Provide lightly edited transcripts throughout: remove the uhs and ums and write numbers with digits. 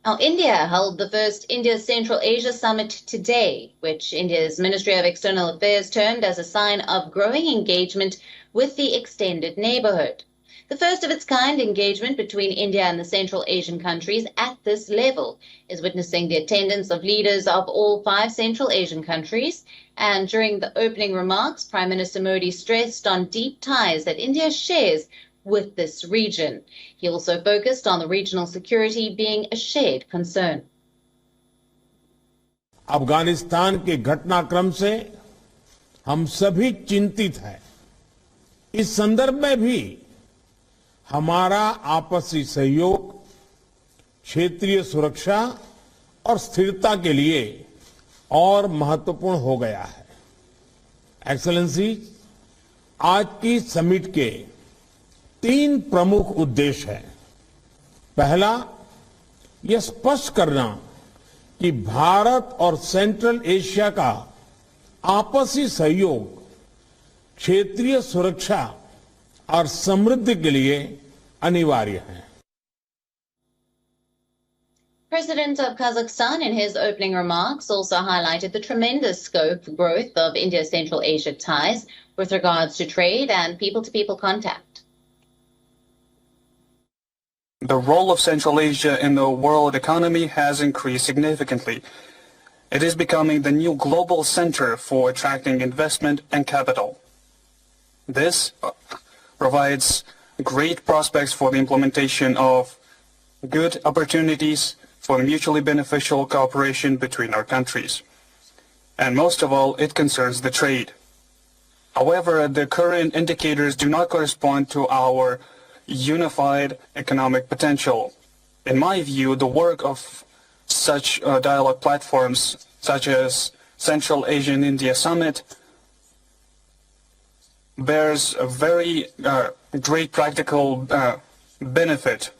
Now, India held the first India-Central Asia Summit today, which India's Ministry of External Affairs termed as a sign of growing engagement with the extended neighborhood. The first of its kind engagement between India and the Central Asian countries at this level is witnessing the attendance of leaders of all 5 Central Asian countries. And during the opening remarks, Prime Minister Modi stressed on deep ties that India shares with this region. He also focused on the regional security being a shared concern. Afghanistan के घटनाक्रम से हम सभी चिंतित हैं। इस संदर्भ में भी हमारा आपसी सहयोग क्षेत्रीय सुरक्षा और स्थिरता के लिए और महत्वपूर्ण हो गया है। एक्सेलेंसी, आज की समिट के 3 प्रमुख उद्देश्य हैं। पहला, यह स्पष्ट करना कि भारत और सेंट्रल एशिया का आपसी सहयोग क्षेत्रीय सुरक्षा और समृद्धि के लिए अनिवार्य है। President of Kazakhstan, in his opening remarks, also highlighted the tremendous scope for growth of India's Central Asia ties with regards to trade and people-to-people contact. The role of Central Asia in the world economy has increased significantly. It is becoming the new global center for attracting investment and capital. This provides great prospects for the implementation of good opportunities for mutually beneficial cooperation between our countries. And most of all, it concerns the trade. However, the current indicators do not correspond to our unified economic potential. In my view, the work of such dialogue platforms, such as Central Asian India Summit, bears a very great practical benefit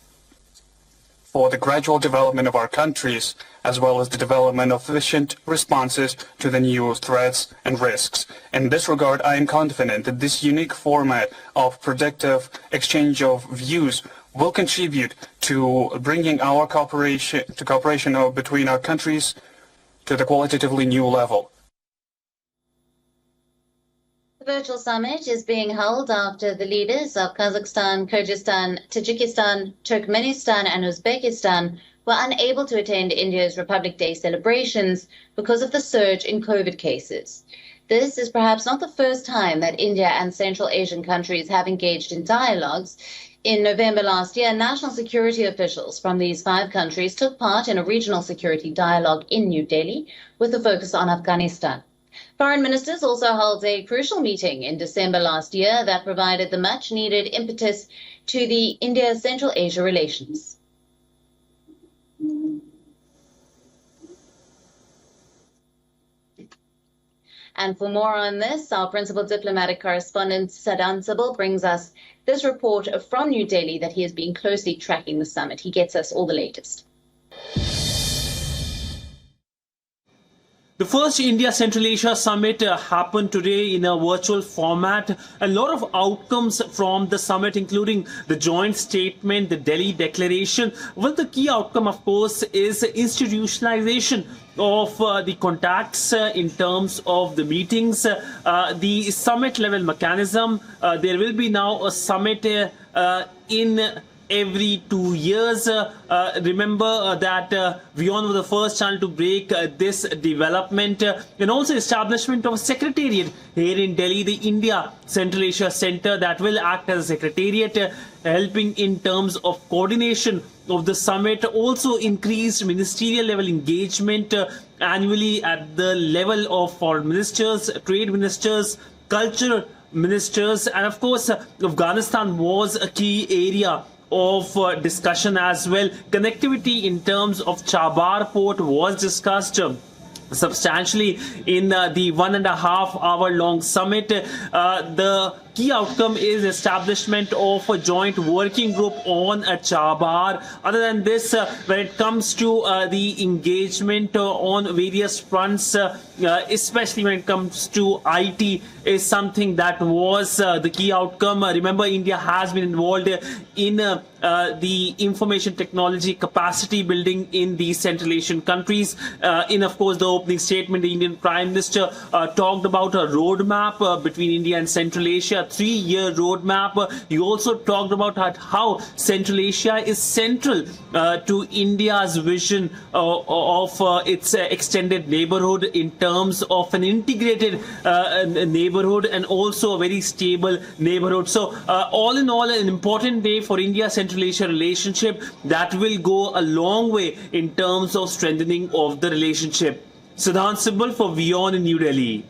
for the gradual development of our countries, as well as the development of efficient responses to the new threats and risks. In this regard, I am confident that this unique format of productive exchange of views will contribute to bringing our cooperation between our countries to the qualitatively new level. The virtual summit is being held after the leaders of Kazakhstan, Kyrgyzstan, Tajikistan, Turkmenistan and Uzbekistan were unable to attend India's Republic Day celebrations because of the surge in COVID cases. This is perhaps not the first time that India and Central Asian countries have engaged in dialogues. In November last year, national security officials from these 5 countries took part in a regional security dialogue in New Delhi with a focus on Afghanistan. Foreign ministers also held a crucial meeting in December last year that provided the much-needed impetus to the India-Central Asia relations. And for more on this, our principal diplomatic correspondent, Siddhant, brings us this report from New Delhi that he has been closely tracking the summit. He gets us all the latest. The first India-Central Asia Summit happened today in a virtual format. A lot of outcomes from the summit, including the joint statement, the Delhi Declaration. Well, the key outcome, of course, is institutionalization of the contacts in terms of the meetings, the summit level mechanism. There will be now a summit in every 2 years. Remember that WION was the first channel to break this development, and also establishment of a secretariat here in Delhi, the India Central Asia Center, that will act as a secretariat, helping in terms of coordination of the summit. Also increased ministerial level engagement annually at the level of foreign ministers, trade ministers, culture ministers, and of course Afghanistan was a key area of discussion as well. Connectivity in terms of Chabar port was discussed substantially in the 1.5 hour long summit. The key outcome is establishment of a joint working group on Chabar. Other than this, when it comes to the engagement on various fronts, especially when it comes to IT, is something that was the key outcome. Remember, India has been involved in the information technology capacity building in these Central Asian countries. In, of course, the opening statement, the Indian Prime Minister talked about a roadmap between India and Central Asia, a 3-year roadmap. He also talked about how Central Asia is central to India's vision of its extended neighborhood in terms of an integrated neighborhood and also a very stable neighborhood. So all in all, an important day for India-Central Asia relationship that will go a long way in terms of strengthening of the relationship. Siddhant, Sibbal for WION in New Delhi.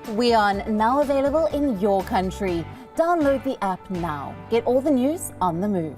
WION now available in your country. Download the app now. Get all the news on the move.